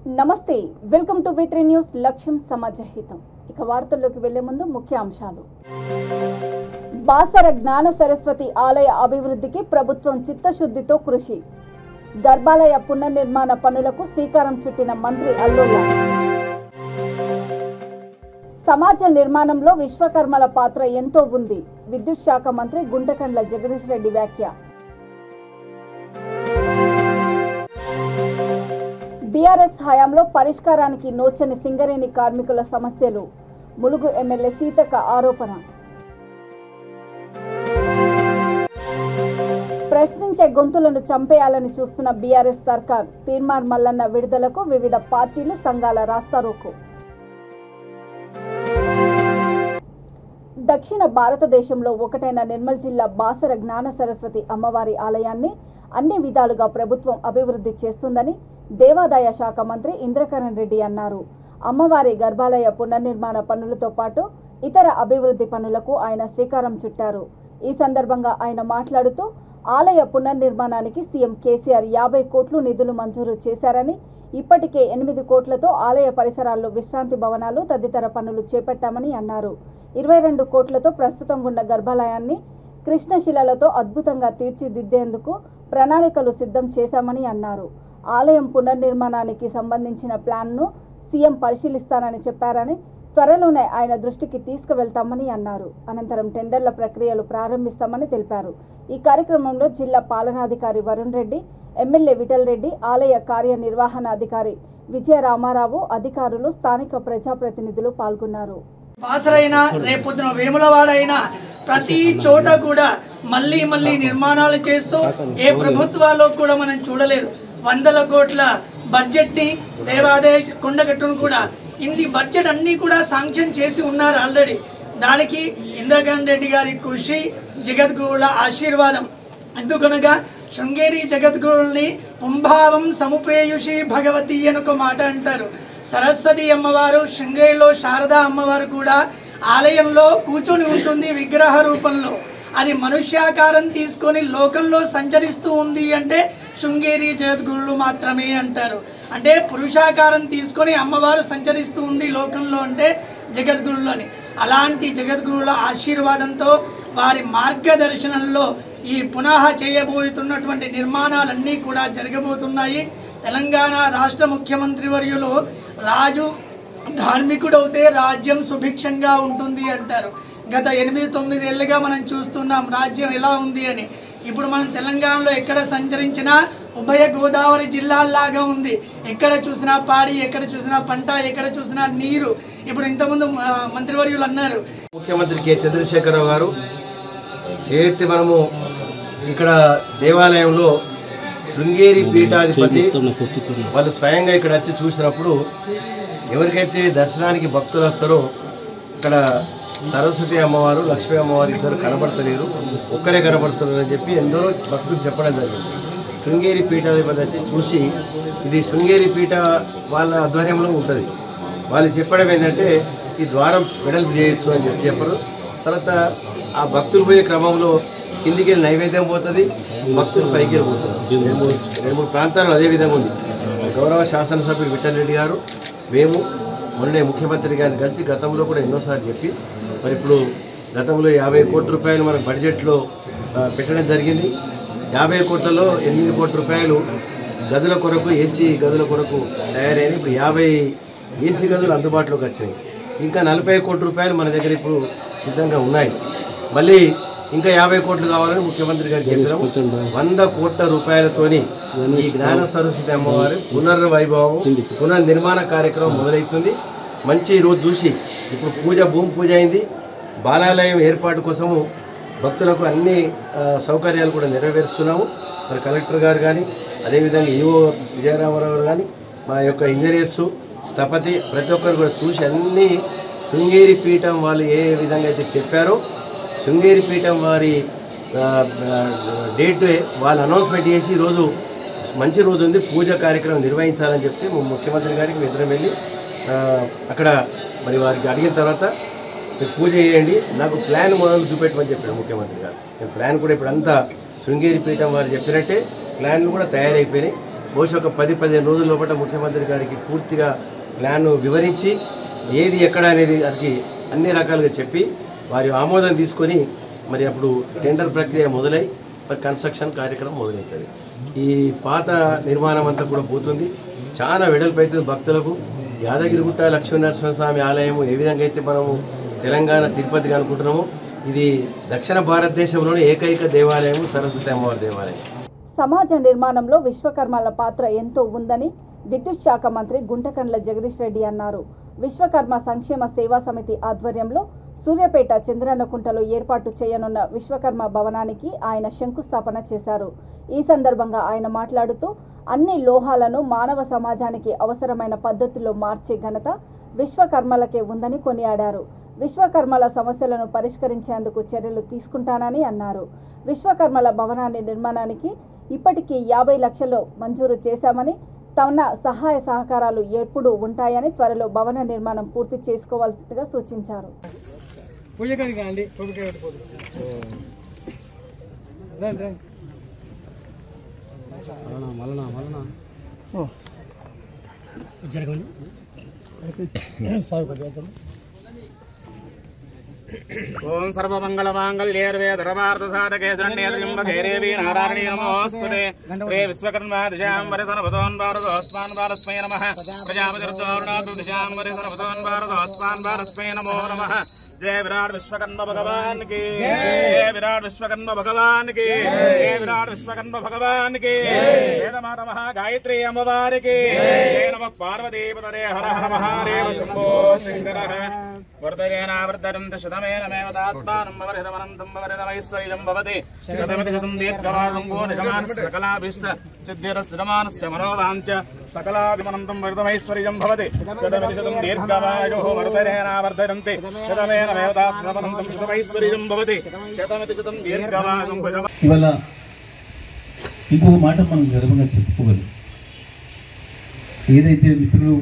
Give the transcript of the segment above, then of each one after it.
నమస్తే welcome to V3 news లక్ష్యం సమాజహితం ఇక వార్తల్లోకి వెళ్లే ముందు ముఖ్య అంశాలు బాసర జ్ఞాన సరస్వతి ఆలయ అభివృద్ధికి ప్రభుత్వం చిత్తశుద్ధితో కృషి గర్భాలయ పునర్నిర్మాణ పనులకు శ్రీకారం చుట్టిన మంత్రి అల్లుళ్ళ సమాజ నిర్మాణంలో విశ్వకర్మల పాత్ర ఎంతో ఉంది విద్యుత్ శాఖ మంత్రి గుంటకండ్ల జగదీష్ రెడ్డి వ్యాఖ్య బీఆర్ఎస్ హయాంలో పరిష్కారానికి నోచని సింగరేణి కార్మికుల సమస్యలు ములుగు ఎమ్మెల్యే సీతక్క ఆరోపణ ప్రశ్నించే గొంతులను చంపేయాలని చూస్తున్న బీఆర్ఎస్ సర్కార్ తీర్మార్ మల్లన్న విడుదలకు వివిధ పార్టీలు సంఘాల రాస్తారోకో దక్షిణ భారతదేశంలో ఒకటైన నిర్మల్ జిల్లా బాసర జ్ఞాన సరస్వతి అమ్మవారి ఆలయాన్ని అన్ని విధాలుగా ప్రభుత్వం అభివృద్ధి చేస్తుందని దేవాదాయ శాఖ మంత్రి ఇంద్రకరణ్ రెడ్డి అన్నారు. అమ్మవారి గర్భాలయ పునర్నిర్మాణ పనులతో పాటు ఇతర అభివృద్ధి పనులకు ఆయన శ్రీకారం చుట్టారు. ఈ సందర్భంగా ఆయన మాట్లాడుతూ ఆలయ పునర్నిర్మాణానికి సీఎం కేసీఆర్ 50 కోట్లు నిధులు మంజూరు చేశారని, ఇప్పటికే 8 కోట్లతో ఆలయ పరిసరాల్లో విశ్రాంతి భవనాలు తదితర పనులు చేపట్టామని అన్నారు. 22 కోట్లతో ప్రస్తుతం ఉన్న గర్భాలయాన్ని కృష్ణశిలలతో అద్భుతంగా తీర్చిదిద్దేందుకు ప్రణాళికలు సిద్ధం చేశామని అన్నారు. ఆలయం పునర్నిర్మాణానికి సంబంధించిన ప్లాన్ను సీఎం పరిశీలిస్తానని చెప్పారని, త్వరలోనే ఆయన దృష్టికి తీసుకువెళ్తామని అన్నారు. అనంతరం టెండర్ల ప్రక్రియలు ప్రారంభిస్తామని తెలిపారు. ఈ కార్యక్రమంలో జిల్లా పాలనాధికారి వరుణ్ రెడ్డి, ఎమ్మెల్యే విఠల్ రెడ్డి, ఆలయ కార్యనిర్వహణాధికారి విజయ రామారావు, అధికారులు, స్థానిక ప్రజాప్రతినిధులు పాల్గొన్నారు. బాసరైనా రేపొద్దున వేములవాడైనా ప్రతి చోట కూడా మళ్ళీ నిర్మాణాలు చేస్తూ ఏ ప్రభుత్వాల్లో కూడా మనం చూడలేదు. 100 కోట్ల బడ్జెట్ని దేవాదాయ కొండగట్టును కూడా ఇన్ని బడ్జెట్ అన్నీ కూడా శాంక్షన్ చేసి ఉన్నారు ఆల్రెడీ. దానికి ఇంద్రకరణ్ రెడ్డి గారి కృషి, జగద్గురుల ఆశీర్వాదం. ఎందుకనగా శృంగేరి జగద్గురుల్ని పుంభావం సముపేయుషి భగవతి అని ఒక మాట అంటారు. సరస్వతి అమ్మవారు, శృంగేరిలో శారదా అమ్మవారు కూడా ఆలయంలో కూర్చొని ఉంటుంది విగ్రహ రూపంలో. అది మనుష్యాకారం తీసుకొని లోకంలో సంచరిస్తూ ఉంది అంటే శృంగేరి జగద్గురులు మాత్రమే అంటారు. అంటే పురుషాకారం తీసుకొని అమ్మవారు సంచరిస్తూ ఉంది లోకంలో అంటే జగద్గురులని. అలాంటి జగద్గురుల ఆశీర్వాదంతో వారి మార్గదర్శనంలో ఈ పునః చేయబోతున్నటువంటి నిర్మాణాలన్నీ కూడా జరగబోతున్నాయి. తెలంగాణ రాష్ట్ర ముఖ్యమంత్రి వర్యులు రాజు ధార్మికుడవుతే రాజ్యం సుభిక్షంగా ఉంటుంది అంటారు. గత 8-9 ఏళ్ళుగా మనం చూస్తున్నాం రాజ్యం ఎలా ఉంది అని. ఇప్పుడు మనం తెలంగాణలో ఎక్కడ సంచరించినా ఉభయ గోదావరి జిల్లాల్లాగా ఉంది. ఎక్కడ చూసినా పాడి, ఎక్కడ చూసినా పంట, ఎక్కడ చూసినా నీరు. ఇప్పుడు ఇంతకుముందు మంత్రివర్యులు అన్నారు, ముఖ్యమంత్రి కె చంద్రశేఖరరావు గారు ఏదైతే మనము ఇక్కడ దేవాలయంలో శృంగేరి పీఠాధిపతి వాళ్ళు స్వయంగా ఇక్కడ వచ్చి చూసినప్పుడు ఎవరికైతే దర్శనానికి భక్తులు వస్తారో ఇక్కడ సరస్వతి అమ్మవారు, లక్ష్మీ అమ్మవారు ఇద్దరు కనబడతలేరు, ఒక్కరే కనబడుతున్నారు అని చెప్పి ఎందరో భక్తులు చెప్పడం జరిగింది. శృంగేరి పీఠాధిపతి వచ్చి చూసి ఇది శృంగేరి పీఠ వాళ్ళ ఆధ్వర్యంలో ఉంటుంది. వాళ్ళు చెప్పడం ఏంటంటే ఈ ద్వారం వెడల్పు చేయొచ్చు అని చెప్పారు. తర్వాత ఆ భక్తులు పోయే క్రమంలో కిందికి వెళ్ళి నైవేద్యం పోతుంది, భక్తులు పైకి వెళ్ళిపోతున్నారు. 2-3 ప్రాంతాలు అదేవిధంగా ఉంది. గౌరవ శాసనసభ్యులు విఠల్ రెడ్డి గారు, మేము మొన్నే ముఖ్యమంత్రి గారిని కలిసి గతంలో కూడా ఎన్నోసార్లు చెప్పి మరి ఇప్పుడు గతంలో 50 కోట్ల రూపాయలు మనకు బడ్జెట్లో పెట్టడం జరిగింది. 50 కోట్లలో 8 కోట్ల రూపాయలు గదుల కొరకు, ఏసీ గదుల కొరకు తయారైన ఇప్పుడు 50 ఏసీ గదులు అందుబాటులోకి వచ్చినాయి. ఇంకా 40 కోట్ల రూపాయలు మన దగ్గర ఇప్పుడు సిద్ధంగా ఉన్నాయి. మళ్ళీ ఇంకా 50 కోట్లు కావాలని ముఖ్యమంత్రి గారు చెప్పారు. 100 కోట్ల రూపాయలతోని ఈ జ్ఞాన సరస్వతి అమ్మవారి పునర్వైభవం, పునర్నిర్మాణ కార్యక్రమం మొదలవుతుంది. మంచి రోజు చూసి ఇప్పుడు భూమి పూజ అయింది. బాలాలయం ఏర్పాటు కోసము భక్తులకు అన్ని సౌకర్యాలు కూడా నెరవేరుస్తున్నాము. మరి కలెక్టర్ గారు కానీ, అదేవిధంగా ఈవో విజయరామారావు గారు కానీ, మా యొక్క ఇంజనీర్సు, స్థపతి ప్రతి ఒక్కరు కూడా చూసి అన్ని శృంగేరి పీఠం వాళ్ళు ఏ విధంగా అయితే చెప్పారో శృంగేరి పీఠం వారి డేట్ వాళ్ళు అనౌన్స్మెంట్ చేసి ఈరోజు మంచి రోజు ఉంది, పూజ కార్యక్రమం నిర్వహించాలని చెప్తే ముఖ్యమంత్రి గారికి ఇద్దరం వెళ్ళి అక్కడ మరి వారికి అడిగిన తర్వాత పూజ చేయండి, నాకు ప్లాన్ మొదలు చూపెట్టమని చెప్పాడు ముఖ్యమంత్రి గారు. ప్లాన్ కూడా ఇప్పుడు అంతా శృంగేరి పీఠం వారు చెప్పినట్టే ప్లాన్లు కూడా తయారైపోయినాయి. బహుశా ఒక 10-15 రోజుల లోపల ముఖ్యమంత్రి గారికి పూర్తిగా ప్లాన్ వివరించి ఏది ఎక్కడ అనేది వారికి అన్ని రకాలుగా చెప్పి వారి ఆమోదం తీసుకొని మరి అప్పుడు టెండర్ ప్రక్రియ మొదలై మరి కన్స్ట్రక్షన్ కార్యక్రమం మొదలవుతుంది. ఈ పాత నిర్మాణం అంతా కూడా పోతుంది, చాలా వెడల్పు అవుతుంది. భక్తులకు యాదగిరిగుట్ట లక్ష్మీనరసింహస్వామి ఆలయం ఏ విధంగా అయితే మనము తెలంగాణ తిరుపతిగా అనుకుంటున్నామో ఇది దక్షిణ భారతదేశంలోని ఏకైక దేవాలయం సరస్వతి అమ్మవారి దేవాలయం. సమాజ నిర్మాణంలో విశ్వకర్మల పాత్ర ఎంతో ఉందని విద్యుత్ శాఖ మంత్రి గుంటకండ్ల జగదీష్ రెడ్డి అన్నారు. విశ్వకర్మ సంక్షేమ సేవా సమితి ఆధ్వర్యంలో సూర్యాపేట చంద్రన్నకుంటలో ఏర్పాటు చేయనున్న విశ్వకర్మ భవనానికి ఆయన శంకుస్థాపన చేశారు. ఈ సందర్భంగా ఆయన మాట్లాడుతూ అన్ని లోహాలను మానవ సమాజానికి అవసరమైన పద్ధతిలో మార్చే ఘనత విశ్వకర్మలకే ఉందని కొనియాడారు. విశ్వకర్మల సమస్యలను పరిష్కరించేందుకు చర్యలు తీసుకుంటానని అన్నారు. విశ్వకర్మల భవనాన్ని నిర్మాణానికి ఇప్పటికీ 50 లక్షలు మంజూరు చేశామని, తమ సహాయ సహకారాలు ఎప్పుడూ ఉంటాయని, త్వరలో భవన నిర్మాణం పూర్తి చేసుకోవాల్సిందిగా సూచించారు. ఓం సర్వమంగళమాంగళ్యే ధర్మార్థసాధకే శరణ్యేత్ర్యంబకే దేవీ నారాయణీ నమోస్తుతే. శ్రీ విశ్వకర్మ దిశాం వరిసనభతోన్ భారతోస్మాన్ భారస్మై నమః. ప్రజాపతిర్తోర్ణాతు దిశాం వరిసనభతోన్ భారతోస్మాన్ భారస్మై నమో నమః. जय विराट विश्वकर्म भगवान की, जय विराट विश्वकर्म भगवान की, जय विराट विश्वकर्म भगवान की, वेद माता महागायत्री अम्बवार की, जय नमः पार्वती पतये हर हर महादेव शंभो शंकरः. वर्धयेन वर्धन्ते शतमेन मेवदात्मानं वर्धनमनन्तं वर्धनमैश्वर्यं भवति. शतमिति शतं दीर्घमासं गोनिशमान् सकलाभिष्ट सिद्धिरस्रमानस्य मनोवाञ्च सकलाभिमनन्तं वर्धनमैश्वर्यं भवति. शतमिति शतं दीर्घमायुः वर्धयेन वर्धन्ते शतमेन मेवदात्मानं शतमैश्वर्यं भवति. शतमिति शतं दीर्घमासं ఇవాళ ఇంకొక మాట మనం గర్వంగా చెప్పుకోగలం. ఏదైతే మిత్రులు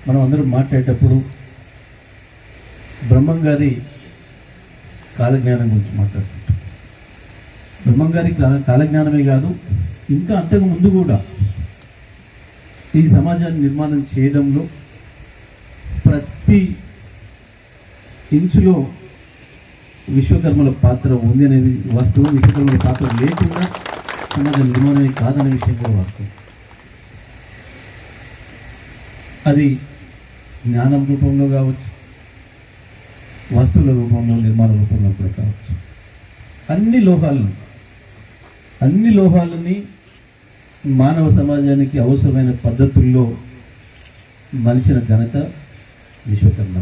మనం అందరం మాట్లాడేటప్పుడు బ్రహ్మం గారి కాలజ్ఞానం గురించి మాట్లాడుకుంటాం. బ్రహ్మం గారి కాలజ్ఞానమే కాదు, ఇంకా అంతకు ముందు కూడా ఈ సమాజాన్ని నిర్మాణం చేయడంలో ప్రతి ఇంచులో విశ్వకర్మల పాత్ర ఉంది అనేది వాస్తవం. విశ్వకర్మల పాత్ర లేకుండా సమాజ నిర్మాణమే కాదనే విషయం కూడా వాస్తవం. అది జ్ఞానం రూపంలో కావచ్చు, వస్తువుల రూపంలో, నిర్మాణ రూపంలో కూడా కావచ్చు. అన్ని లోహాలని మానవ సమాజానికి అవసరమైన పద్ధతుల్లో మలిచిన ఘనత విశ్వకర్మ,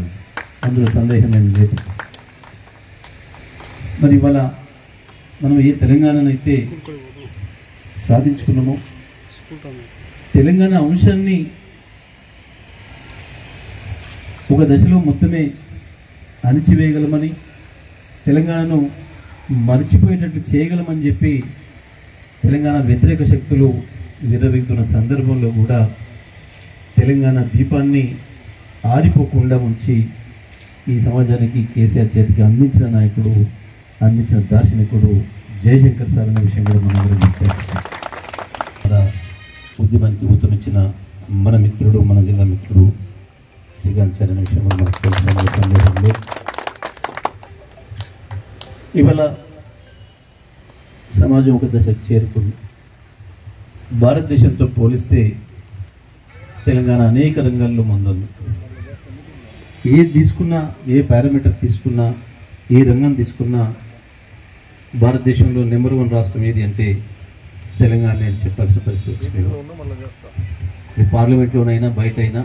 అందులో సందేహమేం లేదు. మరి ఇవాళ మనం ఏ తెలంగాణనైతే సాధించుకున్నామో, తెలంగాణ అంశాన్ని ఒక దశలో మొత్తమే అణిచివేయగలమని, తెలంగాణను మర్చిపోయేటట్లు చేయగలమని చెప్పి తెలంగాణ వ్యతిరేక శక్తులు విర్రవీగుతున్న సందర్భంలో కూడా తెలంగాణ దీపాన్ని ఆరిపోకుండా ఉంచి ఈ సమాజానికి కేసీఆర్ చేతికి అందించిన నాయకుడు, అందించిన దార్శనికుడు జయశంకర్ సార్ అనే విషయం కూడా మనందరం గుర్తించాం. ఉద్యమానికి ఊతమిచ్చిన మన మిత్రుడు, మన జిల్లా మిత్రుడు శ్రీకాంత్ సార్ అనే విషయం కూడా మనకు తెలిసిన సందేహం లేదు. ఇవాళ సమాజం ఒక దశకు చేరుకుంది. భారతదేశంతో పోలిస్తే తెలంగాణ అనేక రంగాల్లో ముందుంది. ఏది తీసుకున్నా, ఏ పారామీటర్ తీసుకున్నా, ఏ రంగం తీసుకున్నా భారతదేశంలో నెంబర్ 1 రాష్ట్రం ఏది అంటే తెలంగాణ అని చెప్పాల్సిన పరిస్థితి వచ్చింది. ఇది పార్లమెంట్లోనైనా బయట అయినా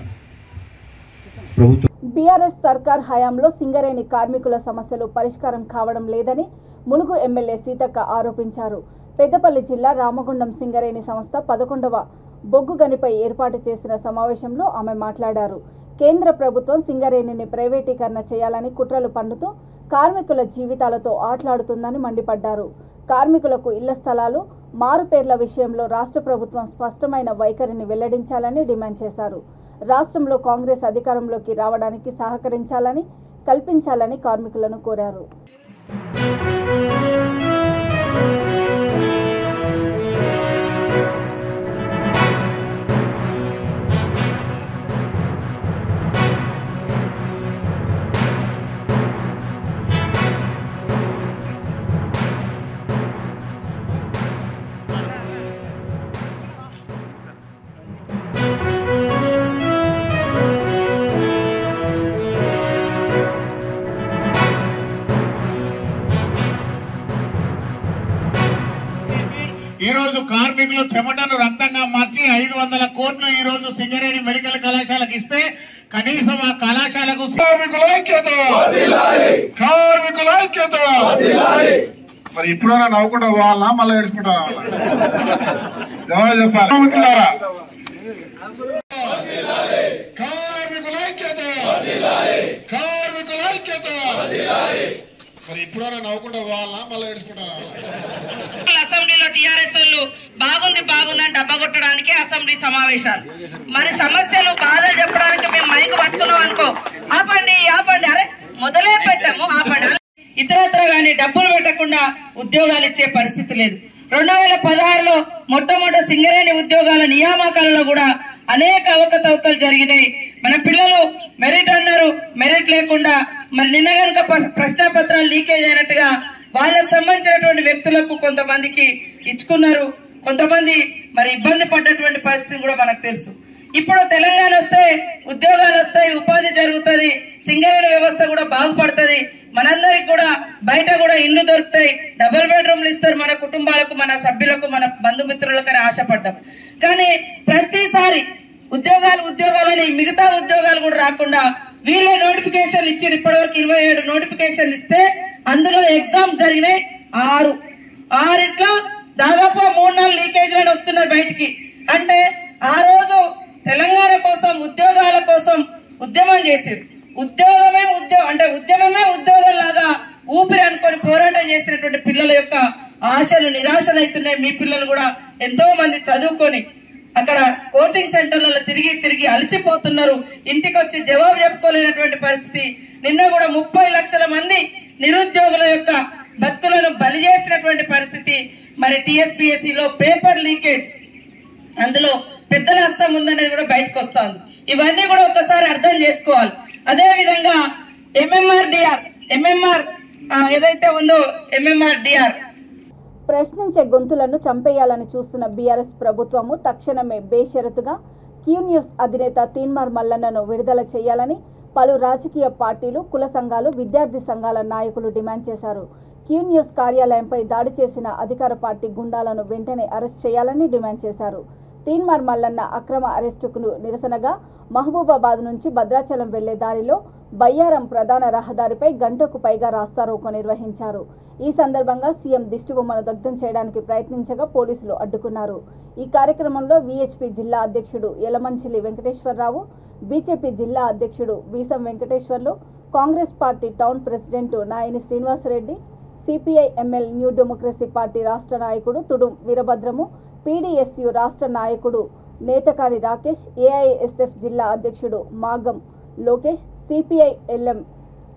ప్రభుత్వం. బీఆర్ఎస్ సర్కార్ హయాంలో సింగరేణి కార్మికుల సమస్యలు పరిష్కారం కావడం లేదని ములుగు ఎమ్మెల్యే సీతక్క ఆరోపించారు. పెద్దపల్లి జిల్లా రామగుండం సింగరేణి సంస్థ 11వ బొగ్గు గనిపై ఏర్పాటు చేసిన సమావేశంలో ఆమె మాట్లాడారు. కేంద్ర ప్రభుత్వం సింగరేణిని ప్రైవేటీకరణ చేయాలని కుట్రలు పన్నుతూ కార్మికుల జీవితాలతో ఆటలాడుతుందని మండిపడ్డారు. కార్మికులకు ఇళ్ల స్థలాలు, మారుపేర్ల విషయంలో రాష్ట్ర ప్రభుత్వం స్పష్టమైన వైఖరిని వెల్లడించాలని డిమాండ్ చేశారు. రాష్ట్రంలో కాంగ్రెస్ అధికారంలోకి రావడానికి సహకరించాలని, కల్పించాలని కార్మికులను కోరారు. కార్మికులు చెమటను రక్తంగా మార్చి 500 కోట్లు ఈ రోజు సింగరేణి మెడికల్ కళాశాలకు ఇస్తే కనీసం ఆ కళాశాలకు కార్మికుల ఐక్యత మరి ఇప్పుడైనా నవ్వుకుంటా పోవాలా మళ్ళీ ఏడుచుకుంటారా జవాబు చెప్పాలి కార్మికుల ఐక్యత మరి ఇప్పుడైనా నవ్వుకుంటా పోవాలా మళ్ళీ ఏడుచుకుంటారా అసెంబ్లీలో టీఆర్ఎస్ వాళ్ళు బాగుందని డబ్బా కొట్టడానికి అసెంబ్లీ సమావేశాలు మరి సమస్యలు బాధలు చెప్పడానికి మేము మైకు పట్టుకున్నాం అనుకో ఆపండి అరే మొదలే పెట్టాము ఆపండి ఇతరత్ర గాని డబ్బులు పెట్టకుండా ఉద్యోగాలు ఇచ్చే పరిస్థితి లేదు 2016లో మొట్టమొదటి సింగరేణి ఉద్యోగాల నియామకాలలో కూడా అనేక అవకతవకలు జరిగినాయి. మన పిల్లలు మెరిట్ అన్నారు, మెరిట్ లేకుండా మరి నిన్న కనుక ప్రశ్న పత్రాలు లీకేజ్ అయినట్టుగా వాళ్ళకు సంబంధించినటువంటి వ్యక్తులకు కొంతమందికి ఇచ్చుకున్నారు, కొంతమంది మరి ఇబ్బంది పడ్డటువంటి పరిస్థితి కూడా మనకు తెలుసు. ఇప్పుడు తెలంగాణ వస్తే ఉద్యోగాలు వస్తాయి, ఉపాధి జరుగుతుంది, సింగరేణి వ్యవస్థ కూడా బాగుపడుతుంది, మనందరికి కూడా బయట కూడా ఇల్లు దొరుకుతాయి, డబుల్ బెడ్రూమ్లు ఇస్తారు మన కుటుంబాలకు, మన సభ్యులకు, మన బంధుమిత్రులకని ఆశపడ్డాం. కానీ ప్రతిసారి ఉద్యోగాలని మిగతా ఉద్యోగాలు కూడా రాకుండా వీళ్ళే నోటిఫికేషన్లు ఇచ్చి ఇప్పటివరకు 27 నోటిఫికేషన్లు ఇస్తే అందులో ఎగ్జామ్ జరిగినాయి 6 దాదాపు 3-4 లీకేజ్లను వస్తున్నాయి బయటికి. అంటే ఆ రోజు తెలంగాణ కోసం ఉద్యోగాల కోసం ఉద్యమం చేశారు. ఉద్యమమే ఉద్యోగం లాగా ఊపిరి అనుకొని పోరాటం చేసినటువంటి పిల్లల యొక్క ఆశలు నిరాశలు అవుతున్నాయి. మీ పిల్లలు కూడా ఎంతో మంది చదువుకొని అక్కడ కోచింగ్ సెంటర్లలో తిరిగి అలసిపోతున్నారు. ఇంటికి వచ్చి జవాబు చెప్పుకోలేనటువంటి పరిస్థితి. నిన్న కూడా 30 లక్షల మంది నిరుద్యోగుల యొక్క బతుకులను బలి చేసినటువంటి పరిస్థితి. మరి టీఎస్పీఎస్సీలో పేపర్ లీకేజ్, అందులో పెద్దల హస్తం ఉందనేది కూడా బయటకు వస్తుంది. ఇవన్నీ కూడా ఒకసారి అర్థం చేసుకోవాలి. అదే విధంగా ఎంఎంఆర్ ఏదైతే ఉందో ఎంఎంఆర్డిఆర్ ప్రశ్నించే గొంతులను చంపేయాలని చూస్తున్న బీఆర్ఎస్ ప్రభుత్వము తక్షణమే బేషరతుగా క్యూ న్యూస్ అధినేత తీన్మార్ మల్లన్నను విడుదల చేయాలని పలు రాజకీయ పార్టీలు, కుల సంఘాలు, విద్యార్థి సంఘాల నాయకులు డిమాండ్ చేశారు. క్యూ న్యూస్ కార్యాలయంపై దాడి చేసిన అధికార పార్టీ గుండాలను వెంటనే అరెస్ట్ చేయాలని డిమాండ్ చేశారు. తీన్మార్ మల్లన్న అక్రమ అరెస్టుకు నిరసనగా మహబూబాబాద్ నుంచి భద్రాచలం వెళ్లే దారిలో బయ్యారం ప్రధాన రహదారిపై గంటకు పైగా రాస్తారోకో నిర్వహించారు. ఈ సందర్భంగా సీఎం దిష్టిబొమ్మను దగ్ధం చేయడానికి ప్రయత్నించగా పోలీసులు అడ్డుకున్నారు. ఈ కార్యక్రమంలో వీహెచ్పీ జిల్లా అధ్యక్షుడు యలమంచిలి వెంకటేశ్వరరావు, బీజేపీ జిల్లా అధ్యక్షుడు Veesam Venkateswarlu, Congress party town president Nayani Srinivasareddy, CPI ML New Democracy party రాష్ట్ర నాయకుడు తుడుం వీరభద్రము, పీడీఎస్యు రాష్ట్ర నాయకుడు నేతకాని రాకేష్, ఏఐఎస్ఎఫ్ జిల్లా అధ్యక్షుడు మాగం లోకేష్, సిపిఐ ఎల్ఎం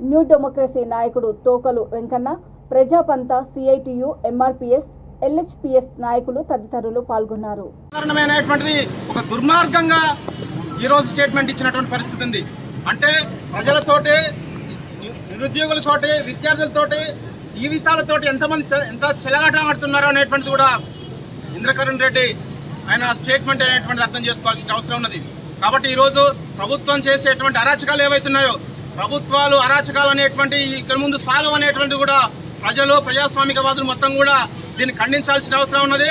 న్యూ డెమోక్రసీ నాయకుడు తోకలు వెంకన్న, ప్రజాపంత, సిఐటియు, ఎంఆర్పిఎస్, ఎల్హెచ్పిఎస్ నాయకులు తదితరులు పాల్గొన్నారు. ఒక దుర్మార్గంగా ఈరోజు స్టేట్మెంట్ ఇచ్చినటువంటి పరిస్థితి ఉంది. అంటే ప్రజలతోటి, నిరుద్యోగులతోటి, విద్యార్థులతోటి, జీవితాలతోటి ఎంత చెలగాటం ఆడుతున్నారో అనేటువంటిది కూడా ఇంద్రకరణ్ రెడ్డి ఆయన స్టేట్మెంట్ అనేటువంటిది అర్థం చేసుకోవాల్సిన అవసరం ఉన్నది. కాబట్టి ఈరోజు ప్రభుత్వం చేసేటువంటి అరాచకాలు ఏవైతున్నాయో, ప్రభుత్వాలు అరాచకాలు అనేటువంటి ఇక్కడ ముందు సాగం అనేటువంటి కూడా ప్రజలు, ప్రజాస్వామికవాదులు మొత్తం కూడా దీన్ని ఖండించాల్సిన అవసరం ఉన్నది.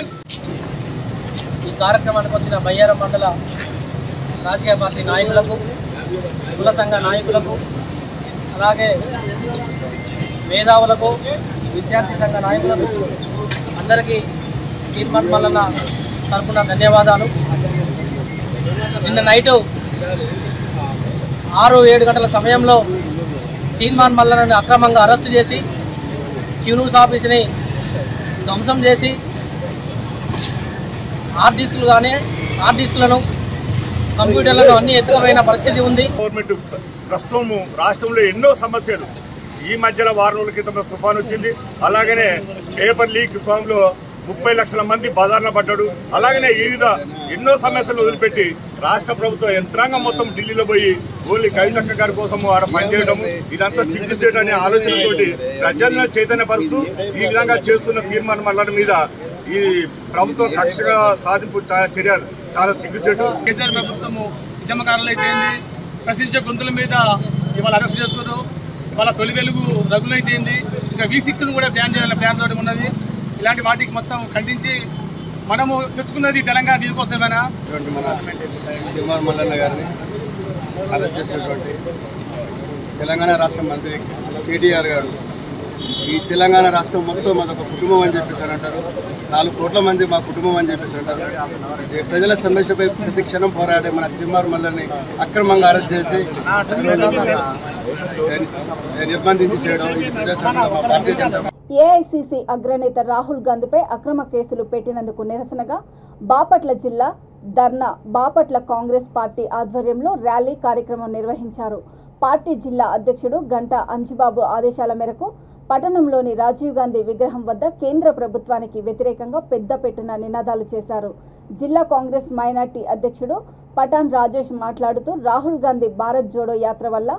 ఈ కార్యక్రమానికి వచ్చిన బయ్యారం మండల రాజకీయ పార్టీ నాయకులకు, కుల సంఘ నాయకులకు, అలాగే మేధావులకు, విద్యార్థి సంఘ నాయకులకు అందరికీ తీన్మార్ మల్లన్న తరపున ధన్యవాదాలు. నిన్న నైటు 6-7 గంటల సమయంలో తీన్మార్ మల్లన్నని అక్రమంగా అరెస్టు చేసి క్యూ న్యూస్ ఆఫీస్ని ధ్వంసం చేసి హార్డ్ డిస్కులను కంప్యూటర్లను అన్ని ఎత్తుకపోయిన పరిస్థితి ఉంది. గవర్నమెంట్ ప్రస్తుతం రాష్ట్రంలో ఎన్నో సమస్యలు, ఈ మధ్యలో 6 రోజుల క్రితం తుఫాన్ వచ్చింది, అలాగనే పేపర్ లీక్ ఫామ్లో 30 లక్షల మంది బజార్న పడ్డాడు, అలాగనే వివిధ ఎన్నో సమస్యలు వదిలిపెట్టి రాష్ట్ర ప్రభుత్వ యంత్రాంగం మొత్తం ఢిల్లీలో పోయి ఓన్లీ కవితక్క గారి కోసం ఆడ పనిచేయడం, ఇదంతా సిగ్గుచేటు అనే ఆలోచనతోటి ప్రజలను చైతన్యపరుస్తూ ఈ విధంగా చేస్తున్న తీర్మానం మల్లన్న మీద ఈ ప్రభుత్వం కక్షగా సాధింపు చర్యలు చాలా సిగ్గుచేటు. కేసీఆర్ ప్రభుత్వము ఉద్యమకారులు అయితే ప్రశ్నించే గొంతుల మీద ఇవాళ అరెస్ట్ చేస్తున్నారు. ఇవాళ తొలి వెలుగు రగులైతే ఇంకా V6ను కూడా బ్యాన్ చేయాలని ప్లాన్ తోటి ఉన్నది. ఇలాంటి వాటికి మొత్తం ఖండించి మనము తెచ్చుకున్నది తెలంగాణ దీనికోసమేనా? మన తిరుమల మల్లన్న గారిని అరెస్ట్ చేసినటువంటి తెలంగాణ రాష్ట్ర మంత్రి కేటీఆర్ గారు ఈ తెలంగాణ రాష్ట్రం మొత్తం మాదొక కుటుంబం అని చెప్పేసి అంటారు. 4 కోట్ల మంది మా కుటుంబం అని చెప్పేసి అంటారు. ప్రజల సమస్యపై ప్రతి క్షణం పోరాడే మన తిరుమల మల్లన్ని అక్రమంగా అరెస్ట్ చేసి నిర్బంధించి చేయడం ఇది ప్రజాస్వామ్యంలో మా భారతీయ జనతా ఏఐసీసీ అగ్రనేత రాహుల్ గాంధీపై అక్రమ కేసులు పెట్టినందుకు నిరసనగా బాపట్ల జిల్లా ధర్నా బాపట్ల కాంగ్రెస్ పార్టీ ఆధ్వర్యంలో ర్యాలీ కార్యక్రమం నిర్వహించారు. పార్టీ జిల్లా అధ్యక్షుడు గంటా అంజిబాబు ఆదేశాల మేరకు పట్టణంలోని రాజీవ్ గాంధీ విగ్రహం వద్ద కేంద్ర ప్రభుత్వానికి వ్యతిరేకంగా పెద్ద పెట్టున నినాదాలు చేశారు. జిల్లా కాంగ్రెస్ మైనార్టీ అధ్యక్షుడు పఠాన్ రాజేష్ మాట్లాడుతూ రాహుల్ గాంధీ భారత్ జోడో యాత్ర వల్ల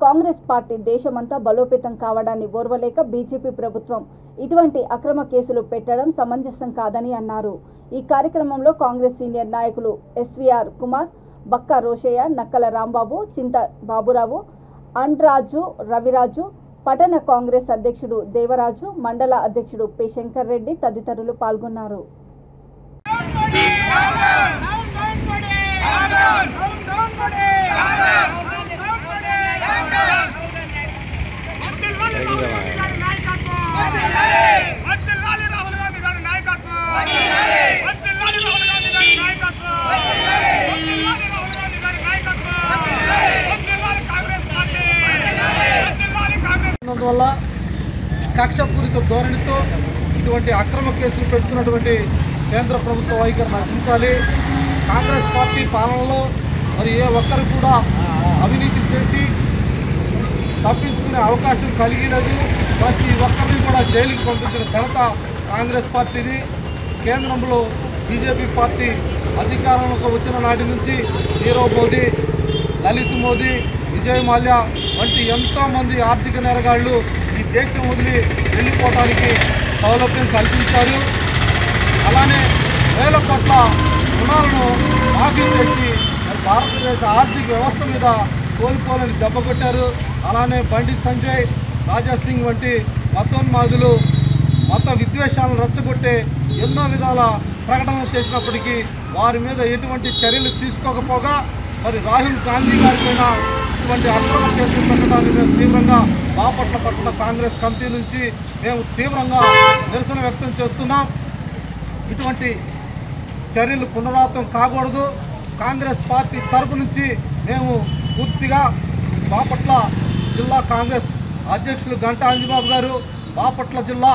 కాంగ్రెస్ పార్టీ దేశమంతా బలోపేతం కావడాన్ని ఓర్వలేక బీజేపీ ప్రభుత్వం ఇటువంటి అక్రమ కేసులు పెట్టడం సమంజసం కాదని అన్నారు. ఈ కార్యక్రమంలో కాంగ్రెస్ సీనియర్ నాయకులు ఎస్వీఆర్ కుమార్, బక్కా రోషయ్య, నక్కల రాంబాబు, చింత బాబురావు, అండ్రాజు రవిరాజు, పట్టణ కాంగ్రెస్ అధ్యక్షుడు దేవరాజు, మండల అధ్యక్షుడు పి శంకర్ రెడ్డి తదితరులు పాల్గొన్నారు. వల్ల కక్షపూరిత ధోరణితో ఇటువంటి అక్రమ కేసులు పెడుతున్నటువంటి కేంద్ర ప్రభుత్వ వైఖరి నశించాలి. కాంగ్రెస్ పార్టీ పాలనలో మరి ఏ ఒక్కరు కూడా అవినీతి చేసి తప్పించుకునే అవకాశం కలిగినది. ప్రతి ఒక్కరిని కూడా జైలుకి పంపించిన ఘనత కాంగ్రెస్ పార్టీది. కేంద్రంలో బీజేపీ పార్టీ అధికారంలోకి వచ్చిన నాటి నుంచి నీరవ్ మోదీ, లలిత్ మోదీ, విజయ్ మాల్యా వంటి ఎంతోమంది ఆర్థిక నేరగాళ్లు ఈ దేశం వదిలి వెళ్ళిపోవడానికి సౌలభ్యం కల్పించారు. అలానే వేల కోట్ల రుణాలను మాఫీ చేసి భారతదేశ ఆర్థిక వ్యవస్థ మీద కోలుకోలేని దెబ్బ కొట్టారు. అలానే బండి సంజయ్, రాజా సింగ్ వంటి మతోన్మాదులు మత విద్వేషాలను రెచ్చగొట్టే ఎన్నో విధాల ప్రకటనలు చేసినప్పటికీ వారి మీద ఎటువంటి చర్యలు తీసుకోకపోగా మరి రాహుల్ గాంధీ గారిపైన ఇటువంటి అక్రమ కేసులు పెట్టడాన్ని మేము తీవ్రంగా బాపట్ల పట్టణ కాంగ్రెస్ కమిటీ నుంచి మేము తీవ్రంగా నిరసన వ్యక్తం చేస్తున్నాం. ఇటువంటి చర్యలు పునరావృతం కాకూడదు. కాంగ్రెస్ పార్టీ తరపు నుంచి మేము పూర్తిగా బాపట్ల జిల్లా కాంగ్రెస్ అధ్యక్షులు గంటా అంజిబాబు గారు, బాపట్ల జిల్లా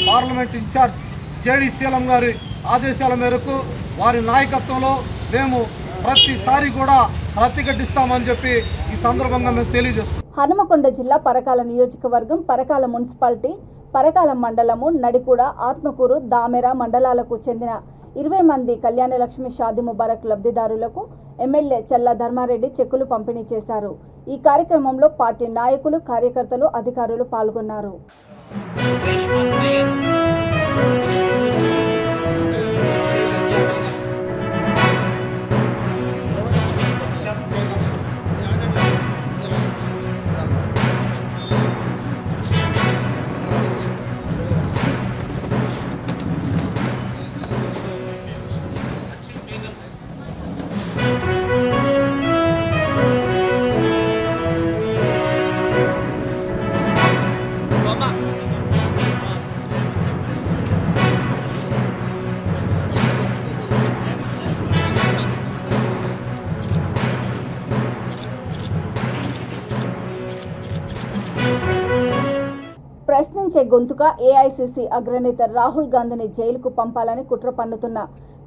పార్లమెంట్ ఇన్ఛార్జ్ జేడీ శీలం గారి ఆదేశాల మేరకు వారి నాయకత్వంలో మేము ప్రతిసారి కూడా ప్రతిఘటిస్తామని చెప్పి ఈ సందర్భంగా మేము తెలియజేస్తున్నాం. హనుమకొండ జిల్లా పరకాల నియోజకవర్గం పరకాల మున్సిపాలిటీ పరకాల మండలము నడికూడ, ఆత్మకూరు, దామెర మండలాలకు చెందిన 20 మంది కళ్యాణలక్ష్మి షాదీ ముబారక్ లబ్ధిదారులకు ఎమ్మెల్యే చల్లా ధర్మారెడ్డి చెక్కులు పంపిణీ చేశారు. ఈ కార్యక్రమంలో పార్టీ నాయకులు, కార్యకర్తలు, అధికారులు పాల్గొన్నారు. ప్రశ్నించే గొంతుగా ఏఐసీసీ అగ్రనేత రాహుల్ గాంధీని జైలుకు పంపాలని కుట్ర పన్నుతున్న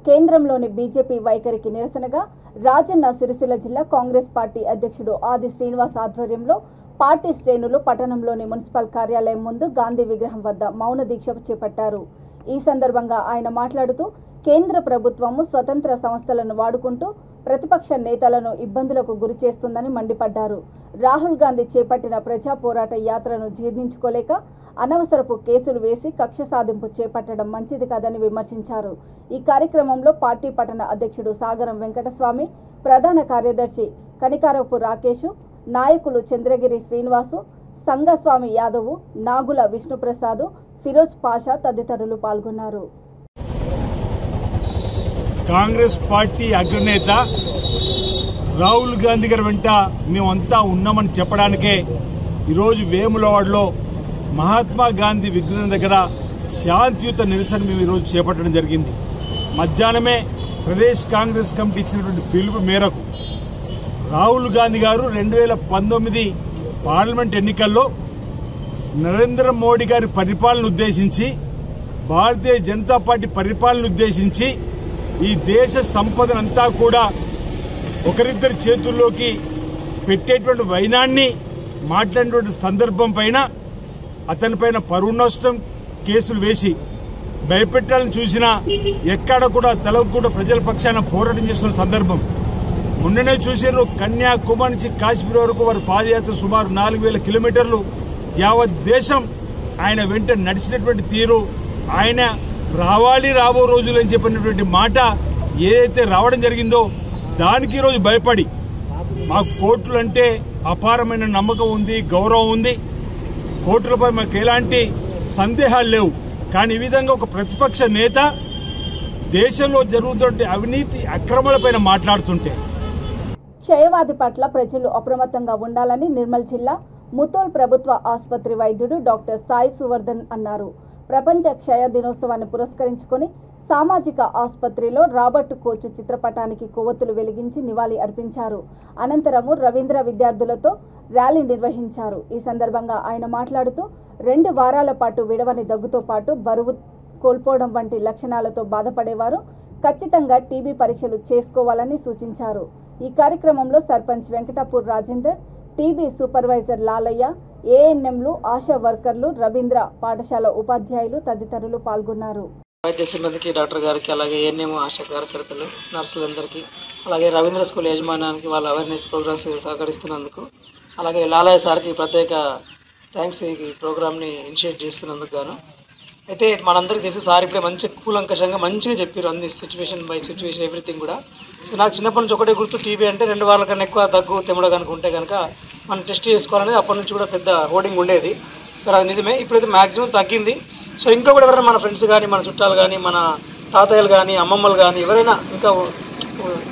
కేంద్రంలోని బీజేపీ వైఖరికి నిరసనగా రాజన్న సిరిసిల్ల జిల్లా కాంగ్రెస్ పార్టీ అధ్యక్షుడు ఆది శ్రీనివాస్ ఆధ్వర్యంలో పార్టీ శ్రేణులు పట్టణంలోని మున్సిపల్ కార్యాలయం ముందు గాంధీ విగ్రహం వద్ద మౌన దీక్ష చేపట్టారు. ఈ సందర్భంగా ఆయన మాట్లాడుతూ కేంద్ర ప్రభుత్వము స్వతంత్ర సంస్థలను వాడుకుంటూ ప్రతిపక్ష నేతలను ఇబ్బందులకు గురి చేస్తుందని మండిపడ్డారు. రాహుల్ గాంధీ చేపట్టిన ప్రజా పోరాట యాత్రను జీర్ణించుకోలేక అనవసరపు కేసులు వేసి కక్ష సాధింపు చేపట్టడం మంచిది కాదని విమర్శించారు. ఈ కార్యక్రమంలో పార్టీ పట్టణ అధ్యక్షుడు సాగరం వెంకటస్వామి, ప్రధాన కార్యదర్శి కనికారపు రాకేష్, నాయకులు చంద్రగిరి శ్రీనివాసు, సంగస్వామి యాదవ్, నాగుల విష్ణుప్రసాద్, ఫిరోజ్ పాషా తదితరులు పాల్గొన్నారు. కాంగ్రెస్ పార్టీ అగ్రనేత రాహుల్ గాంధీ గారి వెంట మేమంతా ఉన్నామని చెప్పడానికే ఈరోజు వేములవాడలో మహాత్మా గాంధీ విగ్రహం దగ్గర శాంతియుత నిరసన మేము ఈరోజు చేపట్టడం జరిగింది. మధ్యాహ్నమే ప్రదేశ్ కాంగ్రెస్ కమిటీ ఇచ్చినటువంటి పిలుపు మేరకు రాహుల్ గాంధీ గారు 2019 పార్లమెంట్ ఎన్నికల్లో నరేంద్ర మోడీ గారి పరిపాలన ఉద్దేశించి, భారతీయ జనతా పార్టీ పరిపాలన ఉద్దేశించి ఈ దేశ సంపదనంతా కూడా ఒకరిద్దరి చేతుల్లోకి పెట్టేటువంటి వైనాన్ని మాట్లాడినటువంటి సందర్భం పైన అతనిపైన పరువు నష్టం కేసులు వేసి భయపెట్టాలని చూసినా ఎక్కడ కూడా తెలవకుండా ప్రజల పక్షాన పోరాటం చేస్తున్న సందర్భం. మొన్ననే చూసారు, కన్యాకుమారి నుంచి కాశ్మీర్ వరకు వారి పాదయాత్ర సుమారు 4000 కిలోమీటర్లు యావత్ దేశం ఆయన వెంట నడిచినటువంటి తీరు, ఆయన రాబో రోజులు అని చెప్పినటువంటి మాట ఏదైతే రావడం జరిగిందో దానికి ఈరోజు భయపడి మాకు కోర్టులు అంటే అపారమైన నమ్మకం ఉంది, గౌరవం ఉంది, కోర్టులపై మాకు ఎలాంటి సందేహాలు లేవు. కానీ ఈ విధంగా ఒక ప్రతిపక్ష నేత దేశంలో జరుగుతున్న అవినీతి అక్రమాలపైన మాట్లాడుతుంటే క్షయవ్యాధి పట్ల ప్రజలు అప్రమత్తంగా ఉండాలని నిర్మల్ జిల్లా ముతోల్ ప్రభుత్వ ఆసుపత్రి వైద్యుడు డాక్టర్ సాయి సువర్ధన్ అన్నారు. ప్రపంచ క్షయ దినోత్సవాన్ని పురస్కరించుకొని సామాజిక ఆసుపత్రిలో రాబర్ట్ కోచ్ చిత్రపటానికి కొవ్వొత్తులు వెలిగించి నివాళి అర్పించారు. అనంతరము రవీంద్ర విద్యార్థులతో ర్యాలీ నిర్వహించారు. ఈ సందర్భంగా ఆయన మాట్లాడుతూ 2 వారాల పాటు విడవని దగ్గుతో పాటు బరువు కోల్పోవడం వంటి లక్షణాలతో బాధపడేవారు ఖచ్చితంగా టీబీ పరీక్షలు చేసుకోవాలని సూచించారు. ఈ కార్యక్రమంలో సర్పంచ్ వెంకటాపూర్ రాజేందర్, టీబీ సూపర్వైజర్ లాలయ్య, ఏఎన్ఎంలు, ఆశా వర్కర్లు, రవీంద్ర పాఠశాల ఉపాధ్యాయులు తదితరులు పాల్గొన్నారు. వైద్య సిబ్బందికి, డాక్టర్ గారికి, అలాగే ఏఎన్ఎం ఆశా కార్యకర్తలు, నర్సులందరికీ, అలాగే రవీంద్ర స్కూల్ యాజమాన్యానికి వాళ్ళ అవేర్నెస్ ప్రోగ్రామ్స్ సహకరిస్తున్నందుకు, అలాగే లాలయ్య సార్కి ప్రత్యేక థ్యాంక్స్ ఈ ప్రోగ్రామ్ని ఇనిషియేట్ చేస్తున్నందుకు గాను. అయితే మనందరికీ తెలుసు, సార్ ఇప్పుడే మంచి కూలంకషంగా మంచిగా చెప్పారు అన్ని సిచ్యువేషన్ బై సిచ్యువేషన్ ఎవ్రీథింగ్ కూడా. సో నాకు చిన్నప్పటి నుంచి ఒకటే గుర్తు, టీబీ అంటే 2 వారాల కన్నా ఎక్కువ దగ్గు తెమ్మడ కనుక ఉంటే కనుక మనం టెస్ట్ చేసుకోవాలనేది అప్పటి నుంచి కూడా పెద్ద హోర్డింగ్ ఉండేది. సార్ అది నిజమే, ఇప్పుడైతే మ్యాక్సిమం తగ్గింది. సో ఇంకా కూడా ఎవరైనా మన ఫ్రెండ్స్ కానీ, మన చుట్టాలు కానీ, మన తాతయ్యలు కానీ, అమ్మమ్మలు కానీ, ఎవరైనా ఇంకా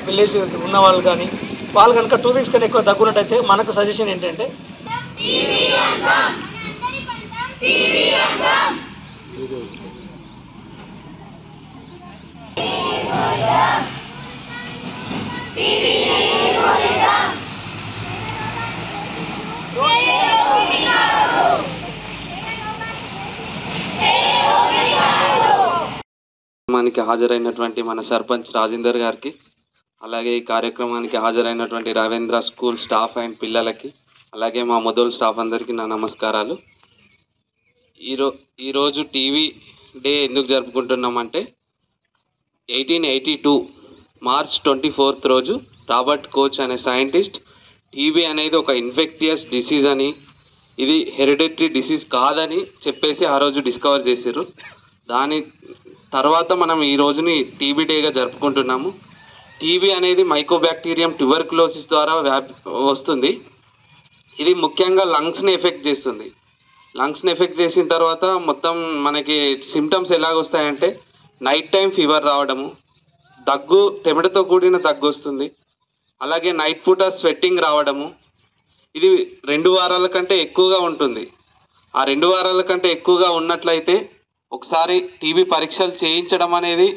విలేజ్ ఉన్న వాళ్ళు కానీ, వాళ్ళు కనుక 2 వీక్స్ కన్నా ఎక్కువ దగ్గున్నట్టయితే మనకు సజెషన్ ఏంటంటే కార్యక్రమానికి హాజరైనటువంటి మన సర్పంచ్ రాజేందర్ గారికి, అలాగే ఈ కార్యక్రమానికి హాజరైనటువంటి రవీంద్ర స్కూల్ స్టాఫ్ అండ్ పిల్లలకి, అలాగే మా మొదలు స్టాఫ్ అందరికీ నా నమస్కారాలు. ఈరోజు టీవీ డే ఎందుకు జరుపుకుంటున్నామంటే 1882 మార్చ్ 24 రోజు రాబర్ట్ కోచ్ అనే సైంటిస్ట్ టీబీ అనేది ఒక ఇన్ఫెక్టియస్ డిసీజ్ అని, ఇది హెరిడిటరీ డిసీజ్ కాదని చెప్పేసి ఆ రోజు డిస్కవర్ చేశారు. దాని తర్వాత మనం ఈ రోజుని టీబీ డేగా జరుపుకుంటున్నాము. టీబీ అనేది మైకోబ్యాక్టీరియం ట్యూబర్కులోసిస్ ద్వారా వస్తుంది. ఇది ముఖ్యంగా లంగ్స్ని ఎఫెక్ట్ చేస్తుంది. లంగ్స్ని ఎఫెక్ట్ చేసిన తర్వాత మొత్తం మనకి సిమ్టమ్స్ ఎలాగొస్తాయంటే నైట్ టైం ఫీవర్ రావడము, దగ్గు, తెమిడతో కూడిన దగ్గు వస్తుంది, అలాగే నైట్ పూట స్వెట్టింగ్ రావడము. ఇది 2 వారాల కంటే ఎక్కువగా ఉంటుంది. ఆ 2 వారాల కంటే ఎక్కువగా ఉన్నట్లయితే ఒకసారి టీబీ పరీక్షలు చేయించడం అనేది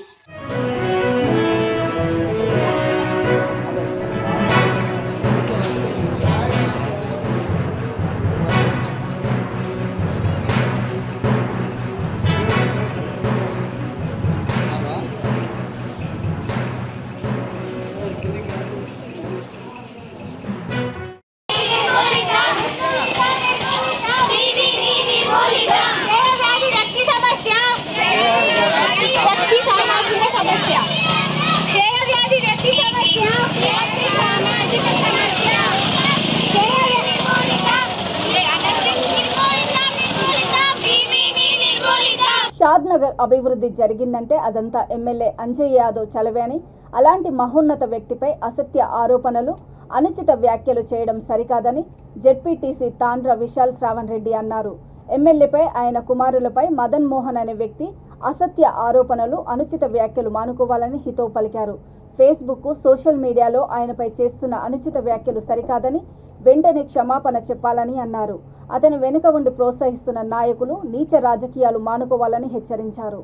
షాద్నగర్ అభివృద్ధి జరిగిందంటే అదంతా ఎమ్మెల్యే అంజయ్ యాదవ్ చలవే అని, అలాంటి మహోన్నత వ్యక్తిపై అసత్య ఆరోపణలు, అనుచిత వ్యాఖ్యలు చేయడం సరికాదని జెడ్పీటీసీ తాండ్ర విశాల్ శ్రావణ్ రెడ్డి అన్నారు. ఎమ్మెల్యేపై, ఆయన కుమారులపై మదన్ మోహన్ అనే వ్యక్తి అసత్య ఆరోపణలు, అనుచిత వ్యాఖ్యలు మానుకోవాలని హితవు పలికారు. ఫేస్బుక్, సోషల్ మీడియాలో ఆయనపై చేస్తున్న అనుచిత వ్యాఖ్యలు సరికాదని, వెంటనే క్షమాపణ చెప్పాలని అన్నారు. అతని వెనుక ఉండి ప్రోత్సహిస్తున్న నాయకులు నీచ రాజకీయాలు మానుకోవాలని హెచ్చరించారు.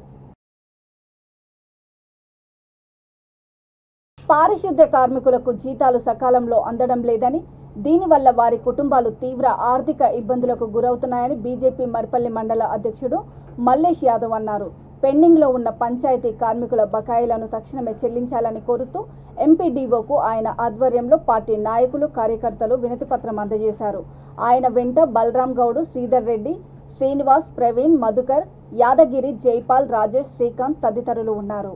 పారిశుద్ధ్య కార్మికులకు జీతాలు సకాలంలో అందడం లేదని, దీనివల్ల వారి కుటుంబాలు తీవ్ర ఆర్థిక ఇబ్బందులకు గురవుతున్నాయని బీజేపీ మర్పల్లి మండల అధ్యక్షుడు మల్లేష్ యాదవ్ అన్నారు. పెండింగ్లో ఉన్న పంచాయతీ కార్మికుల బకాయిలను తక్షణమే చెల్లించాలని కోరుతూ ఎంపీడీఓకు ఆయన ఆధ్వర్యంలో పార్టీ నాయకులు, కార్యకర్తలు వినతిపత్రం అందజేశారు. ఆయన వెంట బలరాం గౌడ్, శ్రీధర్ రెడ్డి, శ్రీనివాస్, ప్రవీణ్, మధుకర్, యాదగిరి, జైపాల్, రాజేష్, శ్రీకాంత్ తదితరులు ఉన్నారు.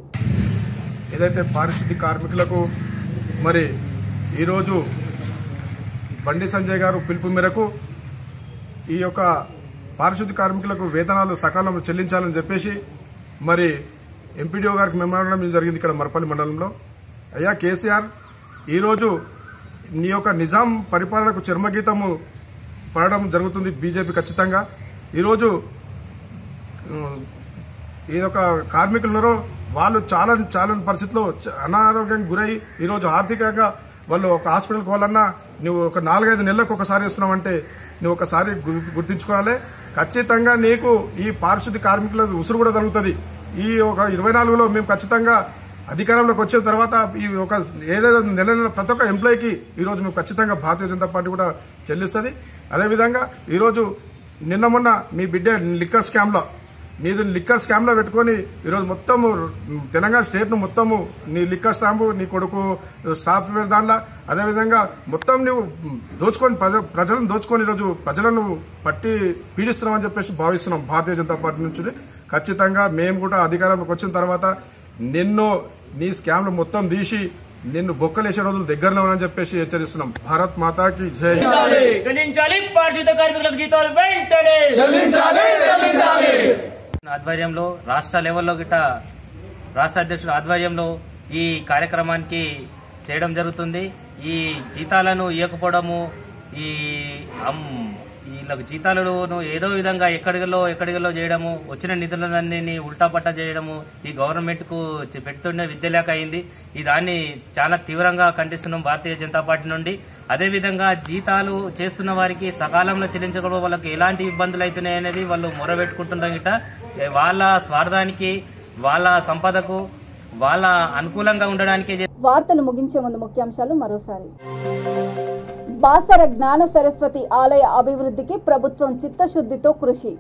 ఏదైతే పారిశుద్ధ్య కార్మికులకు మరి ఈరోజు బండి సంజయ్ గారు పిలుపు మేరకు ఈ యొక్క పారిశుద్ధ్య కార్మికులకు వేతనాలు సకాలంలో చెల్లించాలని చెప్పేసి మరి ఎంపీడీఓ గారికి మెమోరాండం జరిగింది ఇక్కడ మర్పల్లి మండలంలో. అయ్యా కేసీఆర్, ఈరోజు నీ యొక్క నిజాం పరిపాలనకు చర్మగీతము పడడం జరుగుతుంది బీజేపీ ఖచ్చితంగా. ఈరోజు ఏదొక కార్మికులు ఉన్నారో వాళ్ళు చాలా పరిస్థితుల్లో అనారోగ్యానికి గురై ఈరోజు ఆర్థికంగా వాళ్ళు ఒక హాస్పిటల్కి పోవాలన్నా నువ్వు ఒక 4-5 నెలలకు ఒకసారి వస్తున్నావంటే నువ్వు ఒకసారి గుర్తించుకోవాలి. ఖచ్చితంగా నీకు ఈ పారిశుద్ధ్య కార్మికుల ఉసురు కూడా జరుగుతుంది. ఈ ఒక 24లో మేము ఖచ్చితంగా అధికారంలోకి వచ్చిన తర్వాత ఈ ఒక ఏదైతే నెల ప్రతి ఒక్క ఎంప్లాయీకి ఈరోజు మేము ఖచ్చితంగా భారతీయ జనతా పార్టీ కూడా చెల్లిస్తుంది. అదేవిధంగా ఈరోజు నిన్న మొన్న మీ బిడ్డ లిక్కర్ స్కామ్లో పెట్టుకొని ఈరోజు మొత్తము తెలంగాణ స్టేట్ను మొత్తము నీ లిక్కర్ స్టాంపు, నీ కొడుకు సాఫ్ట్వేర్ దాంట్లో, అదేవిధంగా మొత్తం నువ్వు దోచుకొని ప్రజలను దోచుకొని ఈరోజు ప్రజలను పట్టి పీడిస్తున్నామని చెప్పేసి భావిస్తున్నాం భారతీయ జనతా పార్టీ నుంచి. ఖచ్చితంగా మేము కూడా అధికారంలోకి వచ్చిన తర్వాత నిన్ను నీ స్కామ్లు మొత్తం తీసి నిన్ను బొక్కలేసే రోజులు దగ్గరలో ఉన్నాయని చెప్పేసి హెచ్చరిస్తున్నాం. భారత్ మాతాకి జై. ఆధ్వర్యంలో రాష్ట్ర లెవెల్లో గిట్ట రాష్ట్ర అధ్యక్షుల ఆధ్వర్యంలో ఈ కార్యక్రమానికి చేయడం జరుగుతుంది. ఈ జీతాలను ఇవ్వకపోవడము, వీళ్ళకి జీతాలను ఏదో విధంగా ఎక్కడిలో చేయడము, వచ్చిన నిధులన్నీ ఉల్టాపట్టా చేయడము ఈ గవర్నమెంట్ కు పెడుతుండే విద్యలేక అయింది. ఈ దాన్ని చాలా తీవ్రంగా ఖండిస్తున్నాం భారతీయ జనతా పార్టీ నుండి. అదేవిధంగా జీతాలు చేస్తున్న వారికి సకాలంలో చెల్లించకపోవడం వాళ్ళకి ఎలాంటి ఇబ్బందులు అవుతున్నాయనేది వాళ్ళు మొరబెట్టుకుంటున్నారు గిట్ట. వాళ్ళ స్వార్థానికి, వాళ్ళ సంపదకు, వాళ్ళ అనుకూలంగా ఉండడానికి. వార్తలు ముగించే ముందు ముఖ్యాంశాలు మరోసారి. బాసర జ్ఞాన సరస్వతి ఆలయ అభివృద్ధికి ప్రభుత్వం చిత్తశుద్ధితో కృషి.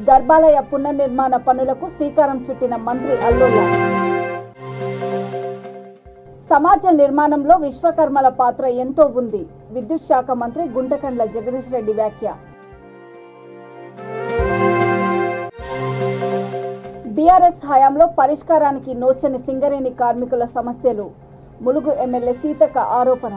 గర్భాలయ పునర్నిర్మాణ పనులకు శ్రీకారం చుట్టిన మంత్రి అల్లుల్లా. సమాజ నిర్మాణంలో విశ్వకర్మల పాత్ర ఎంతో ఉంది. విద్యుత్ శాఖ మంత్రి గుంటకండ్ల జగదీష్ రెడ్డి వ్యాఖ్య. బీఆర్ఎస్ హయాంలో పరిష్కారానికి నోచని సింగరేణి కార్మికుల సమస్యలు. ములుగు ఎమ్మెల్యే సీతక్క ఆరోపణ.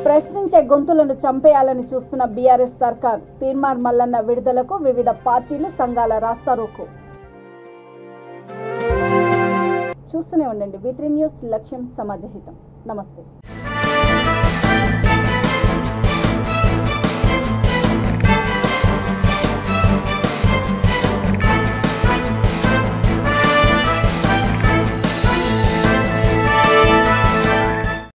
ప్రశ్నించే గొంతులను చంపేయాలని చూస్తున్న బీఆర్ఎస్ సర్కార్. తీర్మార్ మల్లన్న విడుదలకు వివిధ పార్టీలు, సంఘాల రాస్తారోకో. చూస్తూనే ఉండండి V3 న్యూస్. లక్ష్యం సమాజహితం. నమస్తే.